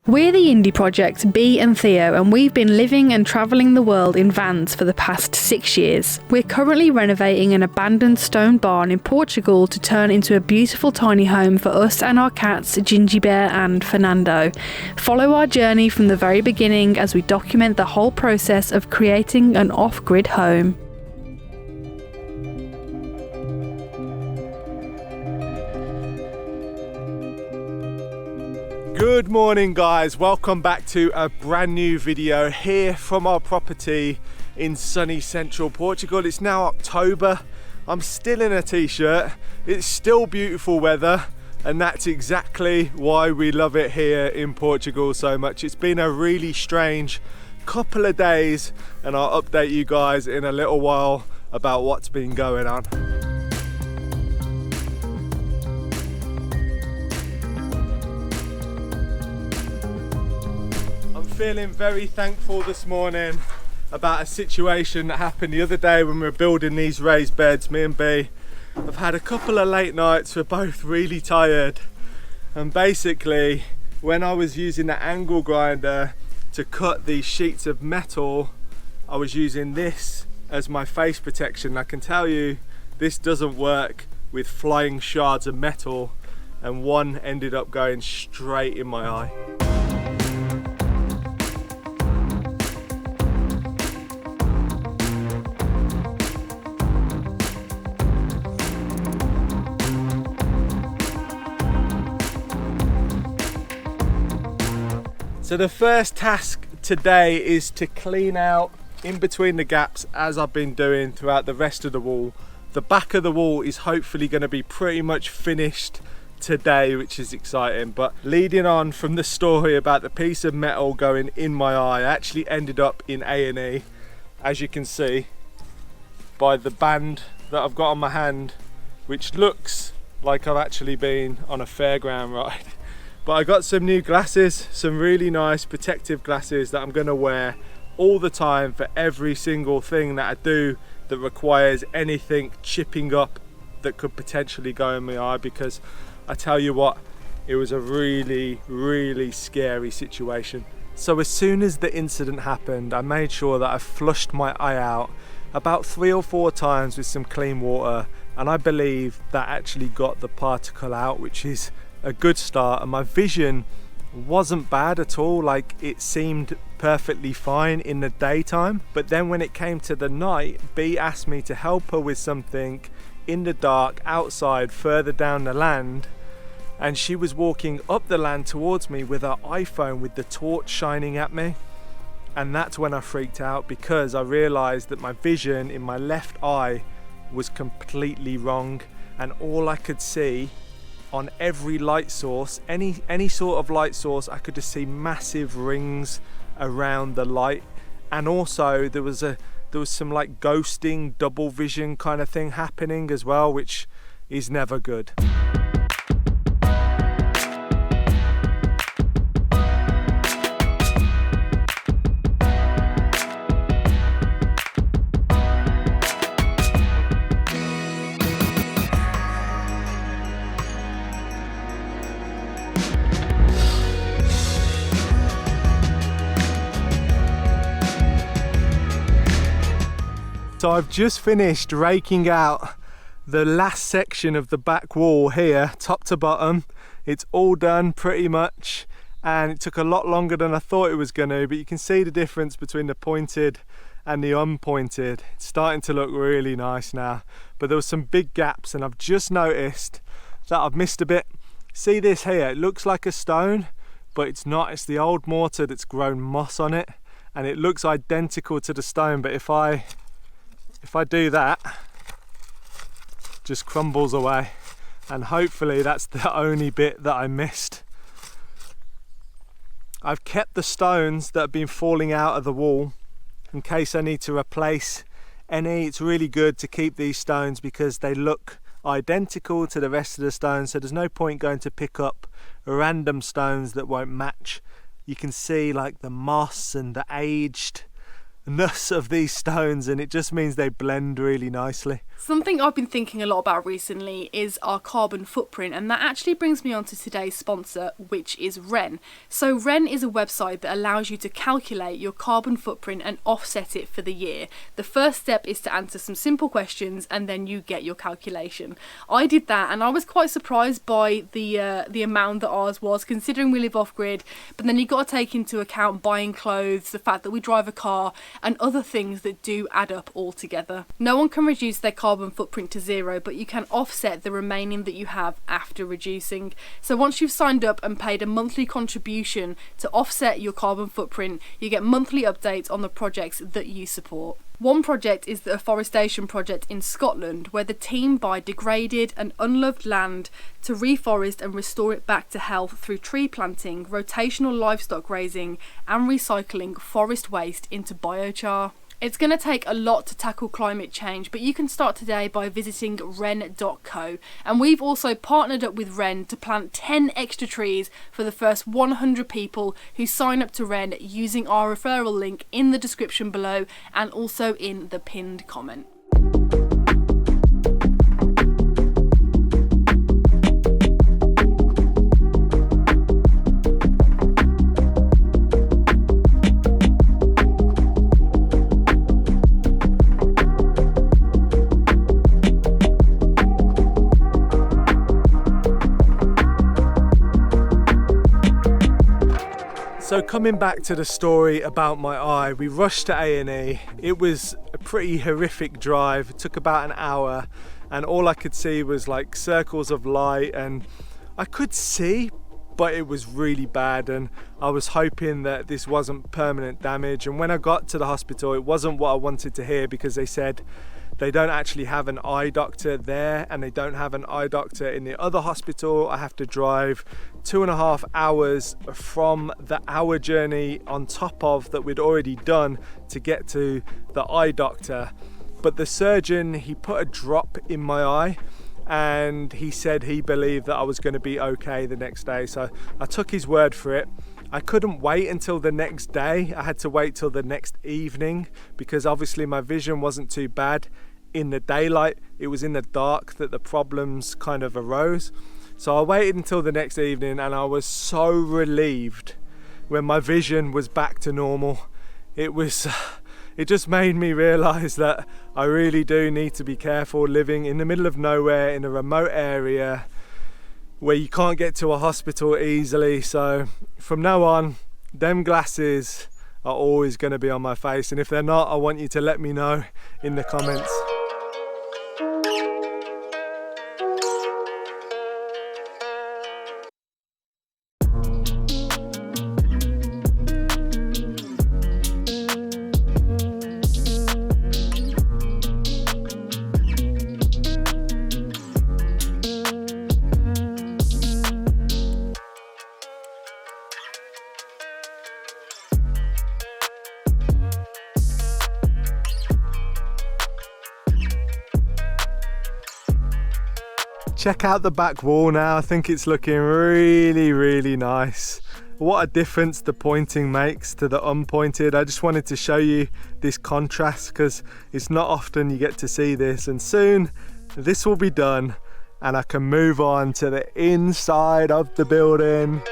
We're the indie project Bee and Theo, and we've been living and travelling the world in vans for the past 6 years. We're currently renovating an abandoned stone barn in Portugal to turn into a beautiful tiny home for us and our cats Ginjey Bear and Furrnando. Follow our journey from the very beginning as we document the whole process of creating an off-grid home. Good morning guys, welcome back to a brand new video here from our property in sunny Central Portugal. It's now October, I'm still in a t-shirt, it's still beautiful weather, and that's exactly why we love it here in Portugal so much. It's been a really strange couple of days and I'll update you guys in a little while about what's been going on. Feeling very thankful this morning about a situation that happened the other day when we were building these raised beds, me and Bee. I've had a couple of late nights, we're both really tired, and basically when I was using the angle grinder to cut these sheets of metal, I was using this as my face protection. I can tell you this doesn't work with flying shards of metal, and one ended up going straight in my eye. So the first task today is to clean out in between the gaps as I've been doing throughout the rest of the wall. The back of the wall is hopefully going to be pretty much finished today, which is exciting. But leading on from the story about the piece of metal going in my eye, I actually ended up in A&E, as you can see by the band that I've got on my hand, which looks like I've actually been on a fairground ride. But I got some new glasses, some really nice protective glasses that I'm going to wear all the time for every single thing that I do that requires anything chipping up that could potentially go in my eye, because I tell you what, it was a really scary situation. So as soon as the incident happened, I made sure that I flushed my eye out about 3 or 4 times with some clean water, and I believe that actually got the particle out, which is a good start. And my vision wasn't bad at all, like it seemed perfectly fine in the daytime, but then when it came to the night, Bee asked me to help her with something in the dark outside further down the land, and she was walking up the land towards me with her iPhone with the torch shining at me, and that's when I freaked out, because I realized that my vision in my left eye was completely wrong, and all I could see on every light source, any sort of light source, I could just see massive rings around the light. And also there was some like ghosting, double vision kind of thing happening as well, which is never good. So I've just finished raking out the last section of the back wall here, top to bottom. It's all done pretty much, and it took a lot longer than I thought it was going to, but you can see the difference between the pointed and the unpointed. It's starting to look really nice now, but there were some big gaps, and I've just noticed that I've missed a bit. See this here, it looks like a stone, but it's not. It's the old mortar that's grown moss on it, and it looks identical to the stone, but if I do that, it just crumbles away, and hopefully that's the only bit that I missed. I've kept the stones that have been falling out of the wall in case I need to replace any. It's really good to keep these stones because they look identical to the rest of the stones, so there's no point going to pick up random stones that won't match. You can see like the moss and the aged roughness of these stones, and it just means they blend really nicely. Something I've been thinking a lot about recently is our carbon footprint, and that actually brings me on to today's sponsor, which is Wren. So Wren is a website that allows you to calculate your carbon footprint and offset it for the year. The first step is to answer some simple questions and then you get your calculation. I did that and I was quite surprised by the amount that ours was, considering we live off grid, but then you've got to take into account buying clothes, the fact that we drive a car and other things that do add up altogether. No one can reduce their carbon footprint to zero, but you can offset the remaining that you have after reducing. So once you've signed up and paid a monthly contribution to offset your carbon footprint, you get monthly updates on the projects that you support. One project is the afforestation project in Scotland, where the team buy degraded and unloved land to reforest and restore it back to health through tree planting, rotational livestock grazing and recycling forest waste into biochar. It's going to take a lot to tackle climate change, but you can start today by visiting wren.co. And we've also partnered up with Wren to plant 10 extra trees for the first 100 people who sign up to Wren using our referral link in the description below and also in the pinned comment. So coming back to the story about my eye, we rushed to A&E. It was a pretty horrific drive. It took about an hour and all I could see was like circles of light, and I could see, but it was really bad, and I was hoping that this wasn't permanent damage. And when I got to the hospital, it wasn't what I wanted to hear, because they said they don't actually have an eye doctor there and they don't have an eye doctor in the other hospital. I have to drive 2.5 hours from the hour journey on top of that we'd already done to get to the eye doctor. But the surgeon, he put a drop in my eye and he said he believed that I was going to be okay the next day. So I took his word for it. I couldn't wait until the next day. I had to wait till the next evening, because obviously my vision wasn't too bad in the daylight. It was in the dark that the problems kind of arose. So I waited until the next evening and I was so relieved when my vision was back to normal. It just made me realise that I really do need to be careful living in the middle of nowhere in a remote area where you can't get to a hospital easily. So from now on, them glasses are always going to be on my face, and if they're not, I want you to let me know in the comments. Check out the back wall now. I think it's looking really, really nice. What a difference the pointing makes to the unpointed. I just wanted to show you this contrast because it's not often you get to see this, and soon this will be done and I can move on to the inside of the building.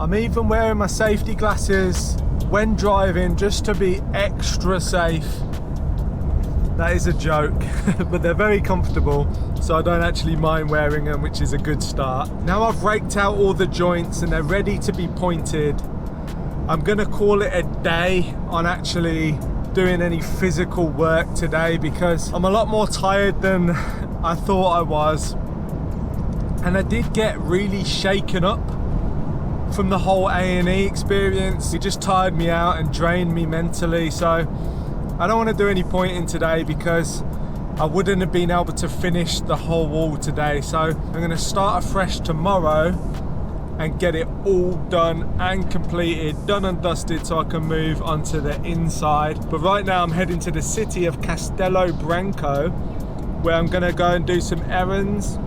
I'm even wearing my safety glasses when driving just to be extra safe. That is a joke, but they're very comfortable, so I don't actually mind wearing them, which is a good start. Now I've raked out all the joints and they're ready to be pointed, I'm gonna call it a day on actually doing any physical work today, because I'm a lot more tired than I thought I was. And I did get really shaken up from the whole A&E experience. It just tired me out and drained me mentally, so I don't want to do any pointing today because I wouldn't have been able to finish the whole wall today. So I'm going to start afresh tomorrow and get it all done and completed, done and dusted, so I can move onto the inside. But right now I'm heading to the city of Castelo Branco, where I'm going to go and do some errands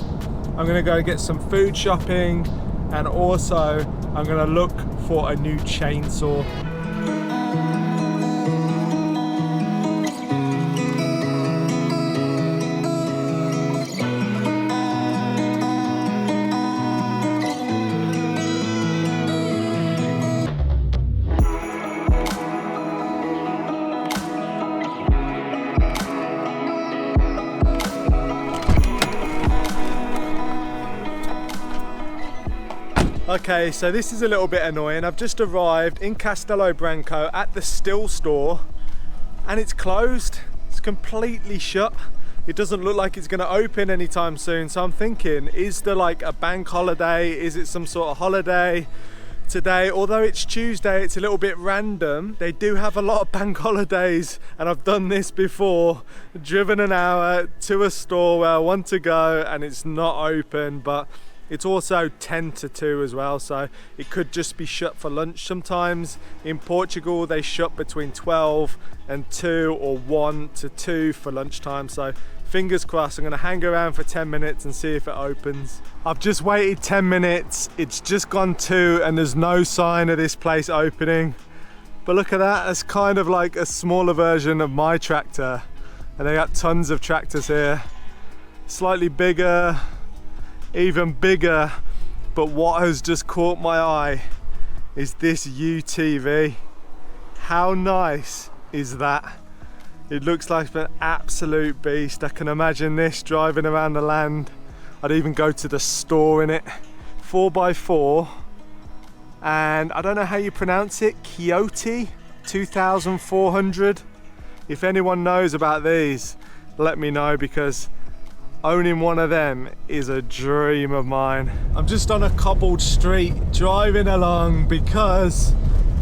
I'm gonna go get some food shopping, and also I'm gonna look for a new chainsaw. Okay, so this is a little bit annoying. I've just arrived in Castelo Branco at the still store and it's closed. It's completely shut. It doesn't look like it's going to open anytime soon. So I'm thinking, is there like a bank holiday? Is it some sort of holiday today? Although it's Tuesday, it's a little bit random. They do have a lot of bank holidays and I've done this before. Driven an hour to a store where I want to go and it's not open, but it's also 10 to 2 as well, so it could just be shut for lunch. Sometimes in Portugal they shut between 12 and 2 or 1 to 2 for lunchtime, so fingers crossed. I'm gonna hang around for 10 minutes and see if it opens. I've just waited 10 minutes, it's just gone 2 and there's no sign of this place opening. But look at that, it's kind of like a smaller version of my tractor, and they got tons of tractors here. Slightly bigger, even bigger, but what has just caught my eye is this UTV. How nice is that? It looks like an absolute beast. I can imagine this driving around the land. I'd even go to the store in it. 4x4, and I don't know how you pronounce it, Chioti 2400. If anyone knows about these, let me know, because owning one of them is a dream of mine. I'm just on a cobbled street driving along because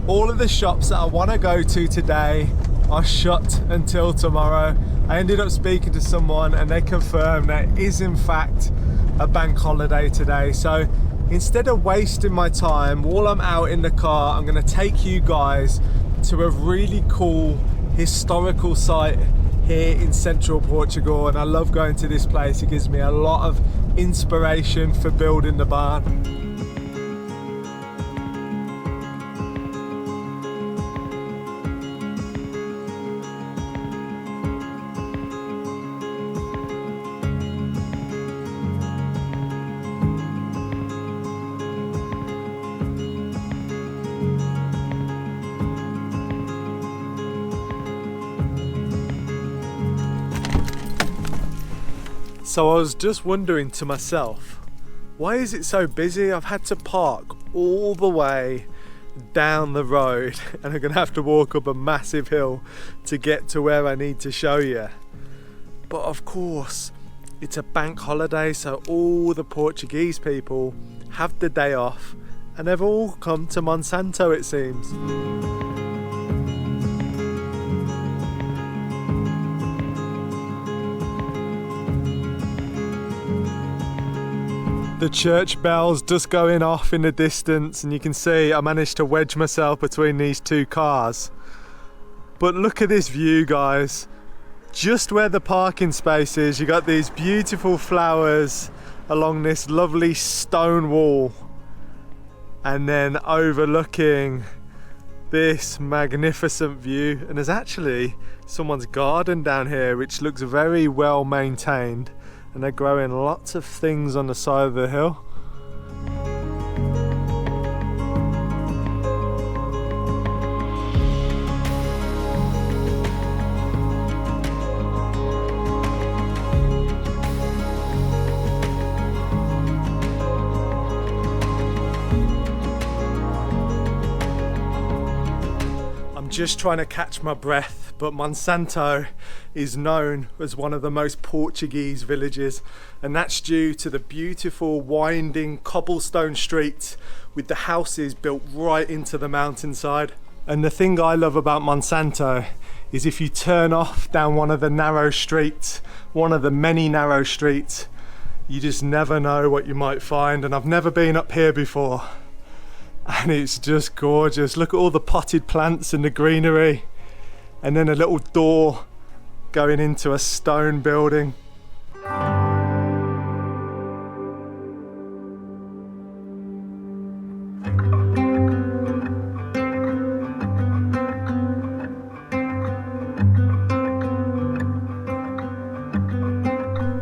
all of the shops that I want to go to today are shut until tomorrow. I ended up speaking to someone and they confirmed that it is in fact a bank holiday today. So instead of wasting my time while I'm out in the car, I'm going to take you guys to a really cool historical site here in Central Portugal, and I love going to this place. It gives me a lot of inspiration for building the barn. So I was just wondering to myself, why is it so busy? I've had to park all the way down the road and I'm gonna have to walk up a massive hill to get to where I need to show you. But of course, it's a bank holiday, so all the Portuguese people have the day off and they've all come to Monsanto, it seems. The church bells just going off in the distance, and you can see I managed to wedge myself between these two cars. But look at this view, guys. Just where the parking space is, you got these beautiful flowers along this lovely stone wall, and then overlooking this magnificent view. And there's actually someone's garden down here which looks very well maintained, and they're growing lots of things on the side of the hill. Just trying to catch my breath, but Monsanto is known as one of the most Portuguese villages, and that's due to the beautiful winding cobblestone streets with the houses built right into the mountainside. And the thing I love about Monsanto is if you turn off down one of the narrow streets, one of the many narrow streets, you just never know what you might find. And I've never been up here before, and it's just gorgeous. Look at all the potted plants and the greenery, and then a little door going into a stone building.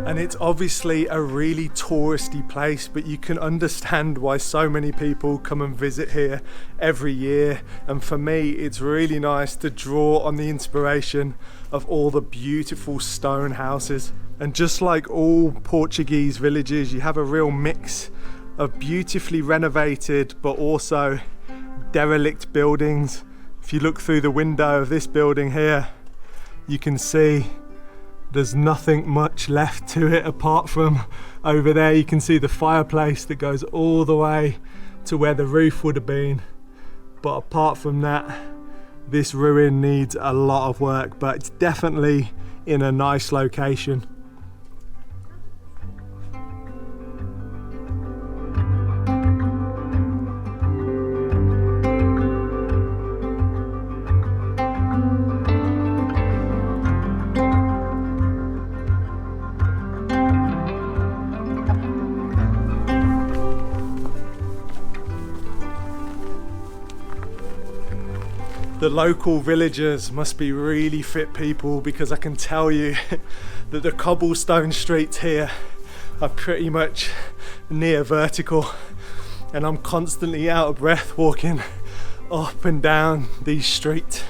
And it's obviously a really touristy place, but you can understand why so many people come and visit here every year. And for me, it's really nice to draw on the inspiration of all the beautiful stone houses. And just like all Portuguese villages, you have a real mix of beautifully renovated but also derelict buildings. If you look through the window of this building here, you can see there's nothing much left to it apart from over there. You can see the fireplace that goes all the way to where the roof would have been. But apart from that, this ruin needs a lot of work, but it's definitely in a nice location. The local villagers must be really fit people, because I can tell you that the cobblestone streets here are pretty much near vertical, and I'm constantly out of breath walking up and down these streets.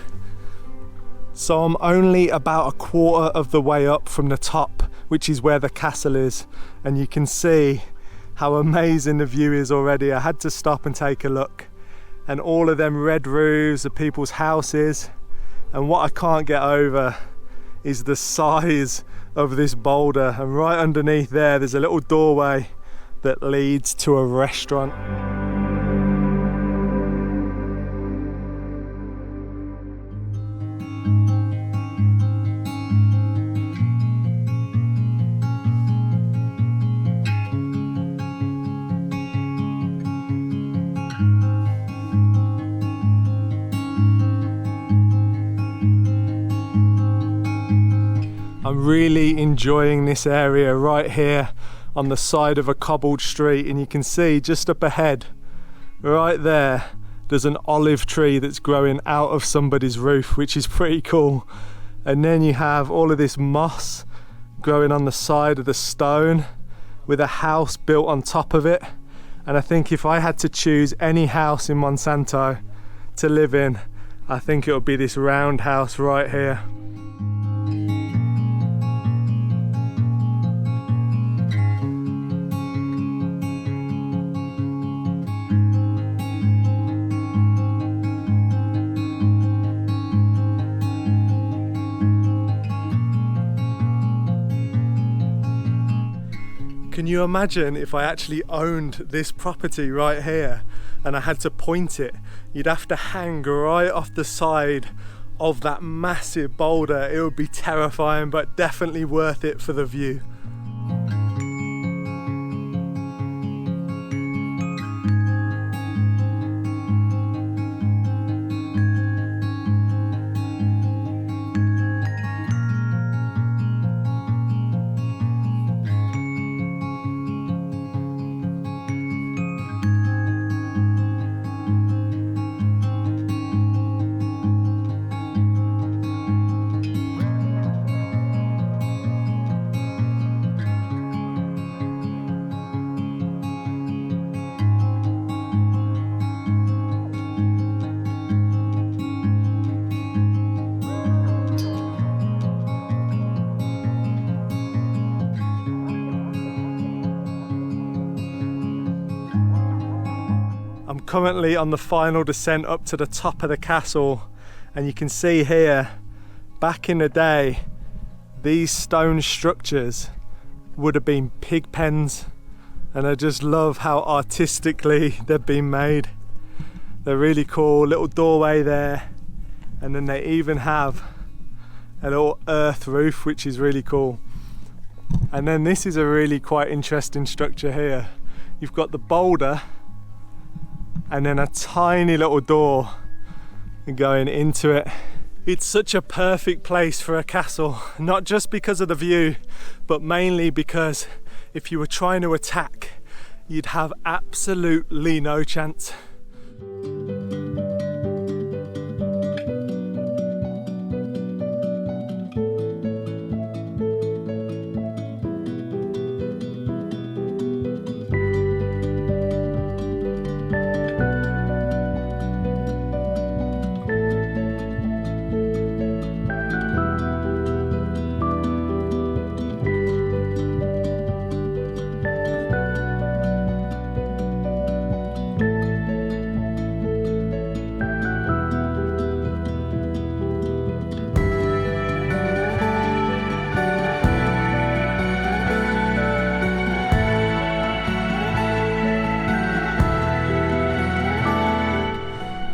So I'm only about a quarter of the way up from the top, which is where the castle is, and you can see how amazing the view is already. I had to stop and take a look. And all of them red roofs of people's houses. And what I can't get over is the size of this boulder. And right underneath there's a little doorway that leads to a restaurant. I'm really enjoying this area right here on the side of a cobbled street, and you can see just up ahead, right there's an olive tree that's growing out of somebody's roof, which is pretty cool. And then you have all of this moss growing on the side of the stone with a house built on top of it. And I think if I had to choose any house in Monsanto to live in, I think it would be this round house right here. Can you imagine if I actually owned this property right here and I had to point it? You'd have to hang right off the side of that massive boulder. It would be terrifying, but definitely worth it for the view. I'm currently on the final descent up to the top of the castle, and you can see here, back in the day, these stone structures would have been pig pens, and I just love how artistically they've been made. They're really cool. Little doorway there, and then they even have a little earth roof, which is really cool. And then this is a really quite interesting structure here. You've got the boulder and then a tiny little door going into it. It's such a perfect place for a castle, not just because of the view, but mainly because if you were trying to attack, you'd have absolutely no chance.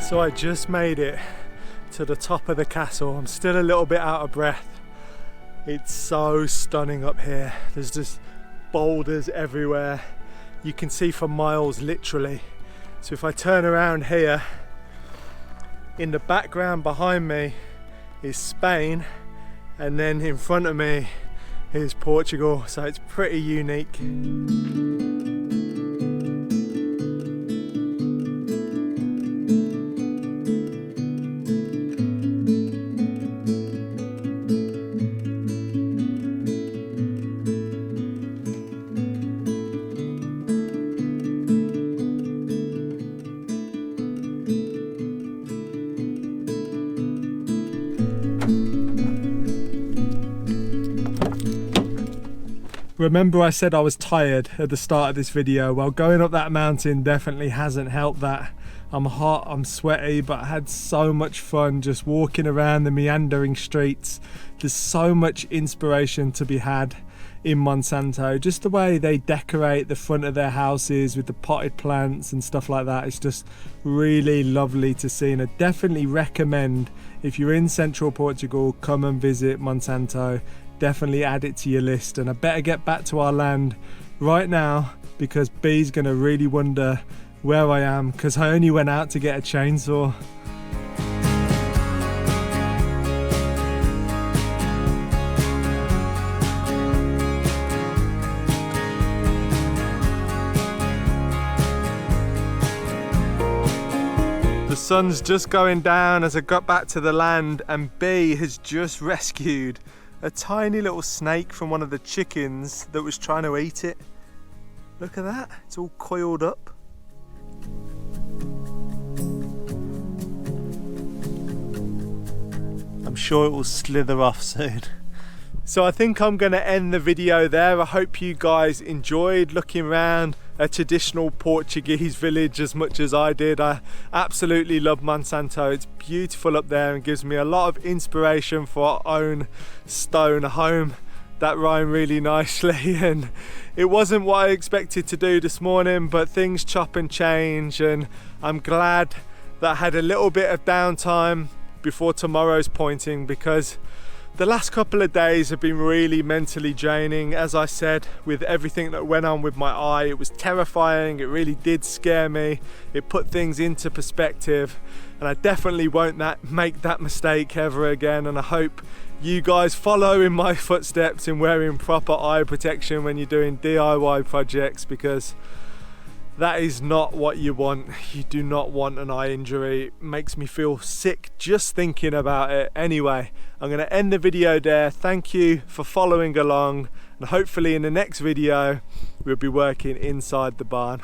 So I just made it to the top of the castle. I'm still a little bit out of breath. It's so stunning up here. There's just boulders everywhere. You can see for miles, literally. So if I turn around here, in the background behind me is Spain, and then in front of me is Portugal. So it's pretty unique. Remember I said I was tired at the start of this video? Well, going up that mountain definitely hasn't helped that. I'm hot, I'm sweaty, but I had so much fun just walking around the meandering streets. There's so much inspiration to be had in Monsanto. Just the way they decorate the front of their houses with the potted plants and stuff like that. It's just really lovely to see, and I definitely recommend, if you're in Central Portugal, come and visit Monsanto. Definitely add it to your list. And I better get back to our land right now, because Bee's gonna really wonder where I am, because I only went out to get a chainsaw. The sun's just going down as I got back to the land, and Bee has just rescued a tiny little snake from one of the chickens that was trying to eat it. Look at that, it's all coiled up. I'm sure it will slither off soon. So I think I'm going to end the video there. I hope you guys enjoyed looking around a traditional Portuguese village as much as I did. I absolutely love Monsanto. It's beautiful up there and gives me a lot of inspiration for our own stone home. That rhymed really nicely, and it wasn't what I expected to do this morning, but things chop and change, and I'm glad that I had a little bit of downtime before tomorrow's pointing, because the last couple of days have been really mentally draining. As I said, with everything that went on with my eye, it was terrifying. It really did scare me. It put things into perspective, and I definitely won't make that mistake ever again. And I hope you guys follow in my footsteps in wearing proper eye protection when you're doing DIY projects, because that is not what you want. You do not want an eye injury. It makes me feel sick just thinking about it. Anyway, I'm going to end the video there. Thank you for following along, and hopefully in the next video we'll be working inside the barn.